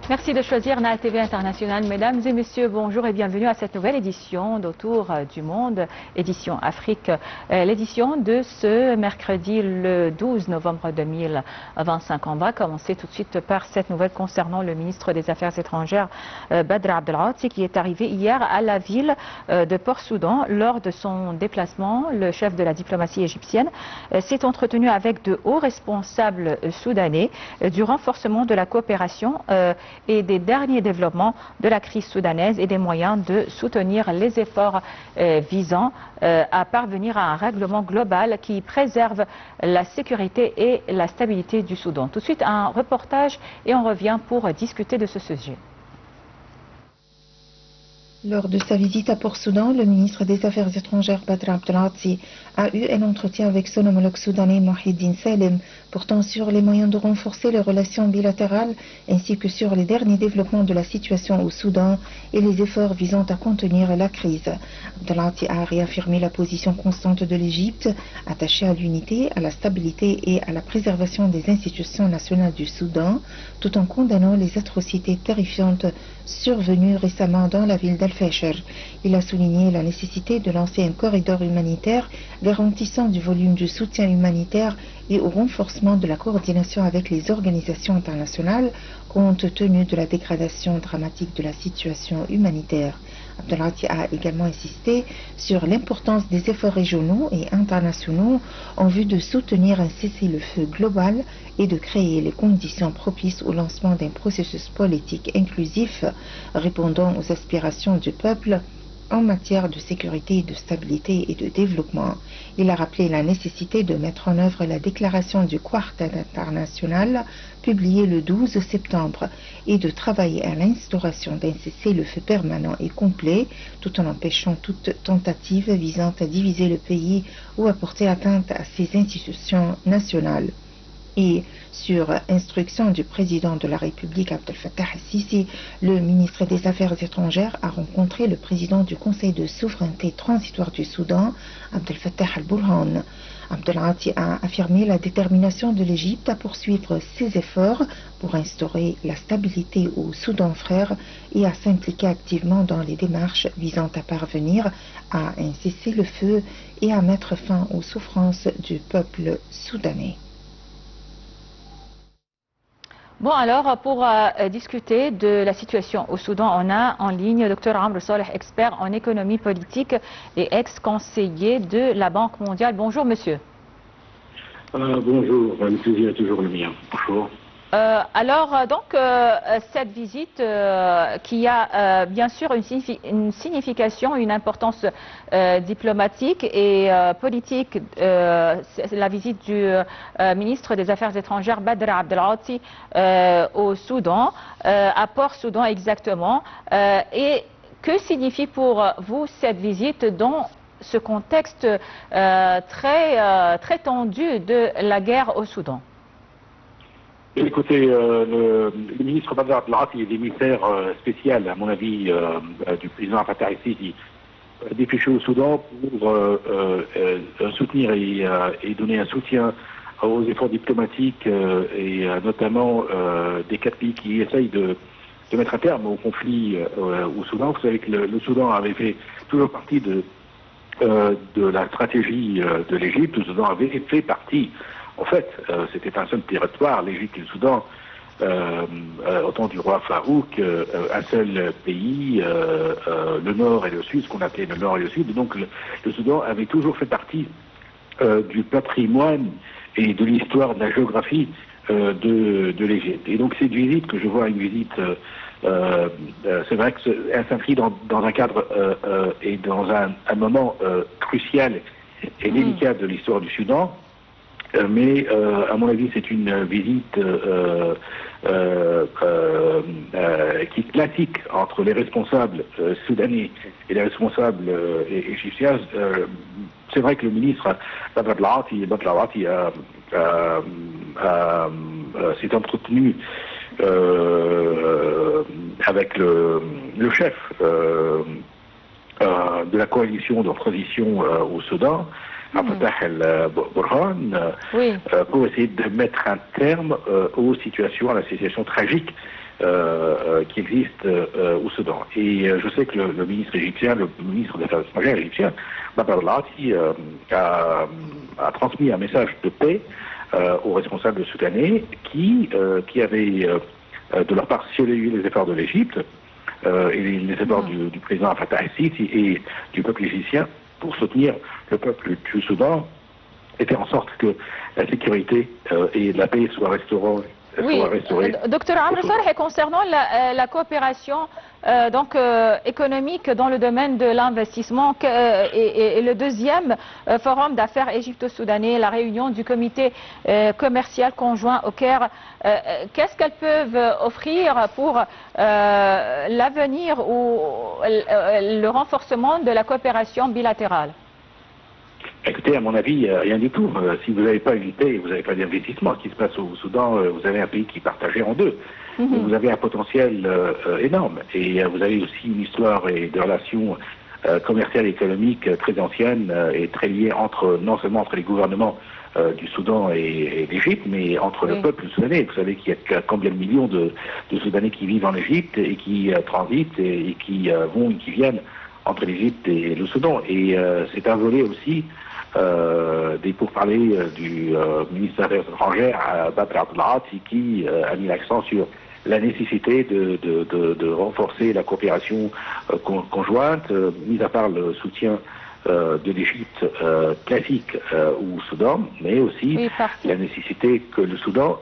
Merci de choisir Nahal TV International. Mesdames et messieurs, bonjour et bienvenue à cette nouvelle édition d'Autour du Monde, édition Afrique. L'édition de ce mercredi le 12 novembre 2025. On va commencer tout de suite par cette nouvelle concernant le ministre des Affaires étrangères, Badr Abdel Aati, qui est arrivé hier à la ville de Port-Soudan. Lors de son déplacement, le chef de la diplomatie égyptienne s'est entretenu avec de hauts responsables soudanais du renforcement de la coopération et des derniers développements de la crise soudanaise et des moyens de soutenir les efforts visant à parvenir à un règlement global qui préserve la sécurité et la stabilité du Soudan. Tout de suite, un reportage et on revient pour discuter de ce sujet. Lors de sa visite à Port-Soudan, le ministre des Affaires étrangères Badr Abdel Aati a eu un entretien avec son homologue soudanais Mohiddin Salem, portant sur les moyens de renforcer les relations bilatérales ainsi que sur les derniers développements de la situation au Soudan et les efforts visant à contenir la crise. Abdel Aati a réaffirmé la position constante de l'Égypte, attachée à l'unité, à la stabilité et à la préservation des institutions nationales du Soudan, tout en condamnant les atrocités terrifiantes survenues récemment dans la ville d'Al-Fasher. Il a souligné la nécessité de lancer un corridor humanitaire garantissant du volume du soutien humanitaire et au renforcement de la coordination avec les organisations internationales compte tenu de la dégradation dramatique de la situation humanitaire. Abdel Aati a également insisté sur l'importance des efforts régionaux et internationaux en vue de soutenir un cessez-le-feu global et de créer les conditions propices au lancement d'un processus politique inclusif répondant aux aspirations du peuple en matière de sécurité, de stabilité et de développement. Il a rappelé la nécessité de mettre en œuvre la déclaration du Quartet international publiée le 12 septembre et de travailler à l'instauration d'un cessez-le-feu permanent et complet tout en empêchant toute tentative visant à diviser le pays ou à porter atteinte à ses institutions nationales. Et sur instruction du président de la République Abdel Fattah al-Sisi, le ministre des Affaires étrangères a rencontré le président du Conseil de souveraineté transitoire du Soudan, Abdel Fattah al-Burhan. Abdel Aati a affirmé la détermination de l'Égypte à poursuivre ses efforts pour instaurer la stabilité au Soudan frère et à s'impliquer activement dans les démarches visant à parvenir à un cessez-le-feu et à mettre fin aux souffrances du peuple soudanais. Bon, alors, pour discuter de la situation au Soudan, on a en ligne Dr Amr Saleh, expert en économie politique et ex-conseiller de la Banque mondiale. Bonjour, monsieur. Bonjour, le plaisir est toujours le mien. Bonjour. Cette visite qui a bien sûr une signification, une importance diplomatique et politique, c'est la visite du ministre des Affaires étrangères Badr Abdel Aati au Soudan, à Port-Soudan exactement. Et que signifie pour vous cette visite dans ce contexte très tendu de la guerre au Soudan? Écoutez, le ministre Badr Abdel Aati est émissaire spécial, à mon avis, du président Fattah al-Sisi, dépêché au Soudan pour soutenir et donner un soutien aux efforts diplomatiques et notamment des quatre pays qui essayent de mettre un terme au conflit au Soudan. Vous savez que le Soudan avait fait toujours partie de la stratégie de l'Égypte. Le Soudan avait fait partie. En fait, c'était un seul territoire, l'Égypte et le Soudan, au temps du roi Farouk, un seul pays, le nord et le sud, ce qu'on appelait le nord et le sud. Donc le Soudan avait toujours fait partie du patrimoine et de l'histoire, de la géographie de l'Égypte. Et donc cette visite que je vois, une visite, c'est vrai qu'elle s'inscrit dans un cadre et dans un moment crucial et délicat de l'histoire du Soudan. Mais à mon avis, c'est une visite qui est classique entre les responsables soudanais et les responsables égyptiens. C'est vrai que le ministre Badr Abdel Aati s'est entretenu avec le chef de la coalition de transition au Soudan, Fattah al-Burhan, pour essayer de mettre un terme aux situations, à la situation tragique qui existent au Soudan. Et je sais que le ministre égyptien, le ministre des Affaires étrangères égyptien, Badr al-Ati, a transmis un message de paix aux responsables soudanais qui avaient de leur part salué les efforts de l'Égypte et les efforts du président Fattah el-Sisi et du peuple égyptien pour soutenir le peuple du Soudan et faire en sorte que la sécurité et la paix soient restaurées. Oui, docteur Amr Saleh, concernant la coopération économique dans le domaine de l'investissement et le deuxième forum d'affaires égypto-soudanais, la réunion du comité commercial conjoint au Caire, qu'est-ce qu'elles peuvent offrir pour l'avenir ou le renforcement de la coopération bilatérale? Écoutez, à mon avis, rien du tout. Si vous n'avez pas une paix et vous n'avez pas d'investissement, ce qui se passe au Soudan, vous avez un pays qui est partagé en deux. Vous avez un potentiel énorme. Et vous avez aussi une histoire et de relations commerciales et économiques très anciennes et très liées non seulement entre les gouvernements du Soudan et l'Égypte, mais entre le peuple soudanais. Vous savez qu'il y a combien de millions de Soudanais qui vivent en Égypte et qui transitent et qui vont et qui viennent entre l'Égypte et le Soudan. Et c'est un volet aussi des pourparlers du ministre des Affaires étrangères, Badr al-Ati, qui a mis l'accent sur la nécessité de renforcer la coopération conjointe, mis à part le soutien de l'Égypte classique au Soudan, mais aussi la nécessité que le Soudan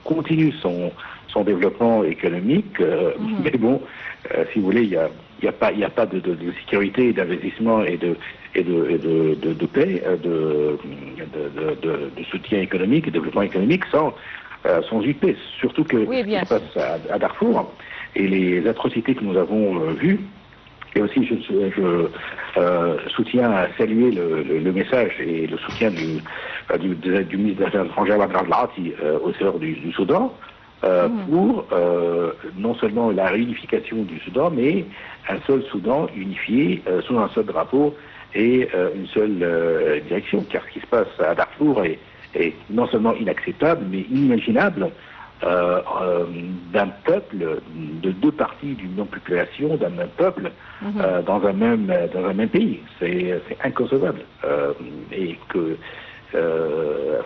continue son développement économique. Mais bon, si vous voulez, il n'y a pas de sécurité, d'investissement et de paix, de soutien économique et de développement économique sans une paix. Surtout que ce qui se passe à Darfour et les atrocités que nous avons vues. Et aussi, je soutiens à saluer le message et le soutien du ministre des Affaires étrangères Badr al-Ati au sort du Soudan pour non seulement la réunification du Soudan, mais un seul Soudan unifié sous un seul drapeau et une seule direction. Car ce qui se passe à Darfour est non seulement inacceptable, mais inimaginable d'un peuple, de deux parties d'une non-population, d'un même peuple, dans un même pays. C'est inconcevable. Et que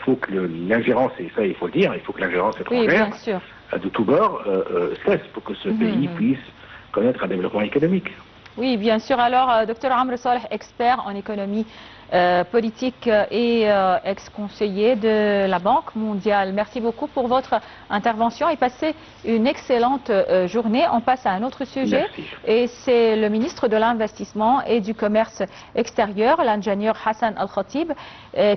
faut que l'ingérence, et ça il faut le dire, il faut que l'ingérence étrangère de tous bords cesse pour que ce pays puisse connaître un développement économique. Oui, bien sûr. Alors, docteur Amr Saleh, expert en économie politique et ex-conseiller de la Banque mondiale. Merci beaucoup pour votre intervention et passez une excellente journée. On passe à un autre sujet. Merci. Et c'est le ministre de l'Investissement et du Commerce extérieur, l'ingénieur Hassan Al-Khatib,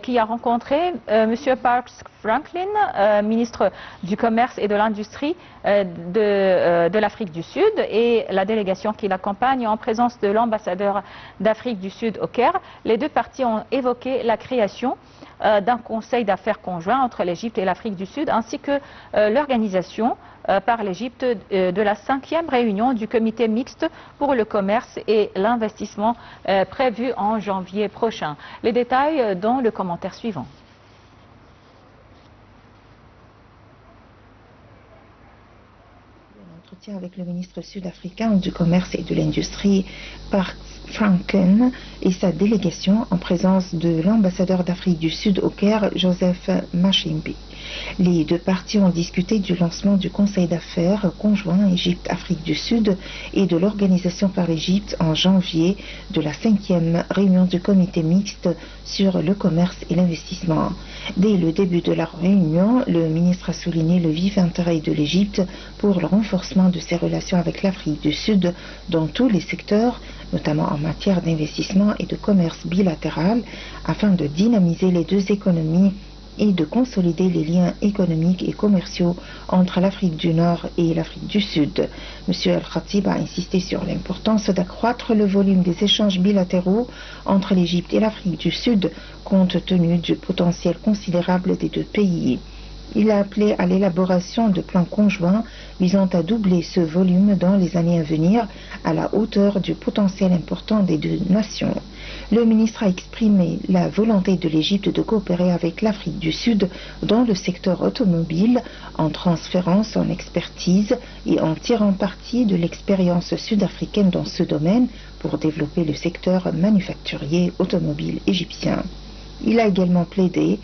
qui a rencontré M. Parks Franklin, ministre du Commerce et de l'Industrie de l'Afrique du Sud, et la délégation qui l'accompagne en présence de l'ambassadeur d'Afrique du Sud au Caire. Les deux parties ont évoqué la création d'un conseil d'affaires conjoint entre l'Égypte et l'Afrique du Sud, ainsi que l'organisation par l'Égypte de la 5e réunion du comité mixte pour le commerce et l'investissement prévue en janvier prochain. Les détails dans le commentaire suivant. Entretien avec le ministre sud-africain du Commerce et de l'Industrie, Parks Franklin, et sa délégation en présence de l'ambassadeur d'Afrique du Sud au Caire, Joseph Machimbi. Les deux parties ont discuté du lancement du Conseil d'affaires conjoint Égypte-Afrique du Sud et de l'organisation par l'Égypte en janvier de la 5e réunion du comité mixte sur le commerce et l'investissement. Dès le début de la réunion, le ministre a souligné le vif intérêt de l'Égypte pour le renforcement de ses relations avec l'Afrique du Sud dans tous les secteurs, notamment en matière d'investissement et de commerce bilatéral, afin de dynamiser les deux économies et de consolider les liens économiques et commerciaux entre l'Afrique du Nord et l'Afrique du Sud. M. Al-Khatib a insisté sur l'importance d'accroître le volume des échanges bilatéraux entre l'Égypte et l'Afrique du Sud, compte tenu du potentiel considérable des deux pays. Il a appelé à l'élaboration de plans conjoints visant à doubler ce volume dans les années à venir à la hauteur du potentiel important des deux nations. Le ministre a exprimé la volonté de l'Égypte de coopérer avec l'Afrique du Sud dans le secteur automobile en transférant son expertise et en tirant parti de l'expérience sud-africaine dans ce domaine pour développer le secteur manufacturier automobile égyptien. Il a également plaidé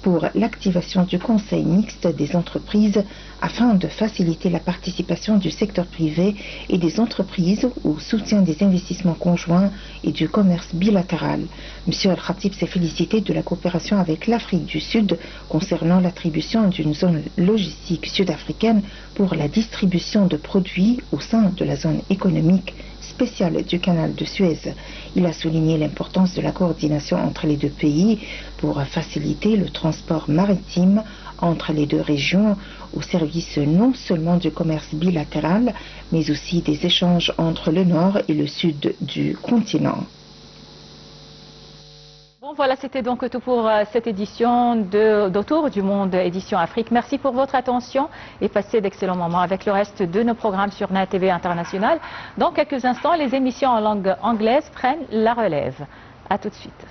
pour l'activation du Conseil mixte des entreprises afin de faciliter la participation du secteur privé et des entreprises au soutien des investissements conjoints et du commerce bilatéral. M. Al-Khatib s'est félicité de la coopération avec l'Afrique du Sud concernant l'attribution d'une zone logistique sud-africaine pour la distribution de produits au sein de la zone économique spéciale du canal de Suez. Il a souligné l'importance de la coordination entre les deux pays pour faciliter le transport maritime entre les deux régions au service non seulement du commerce bilatéral, mais aussi des échanges entre le nord et le sud du continent. Bon, voilà, c'était donc tout pour cette édition d'Autour du Monde, édition Afrique. Merci pour votre attention et passez d'excellents moments avec le reste de nos programmes sur NAT TV International. Dans quelques instants, les émissions en langue anglaise prennent la relève. À tout de suite.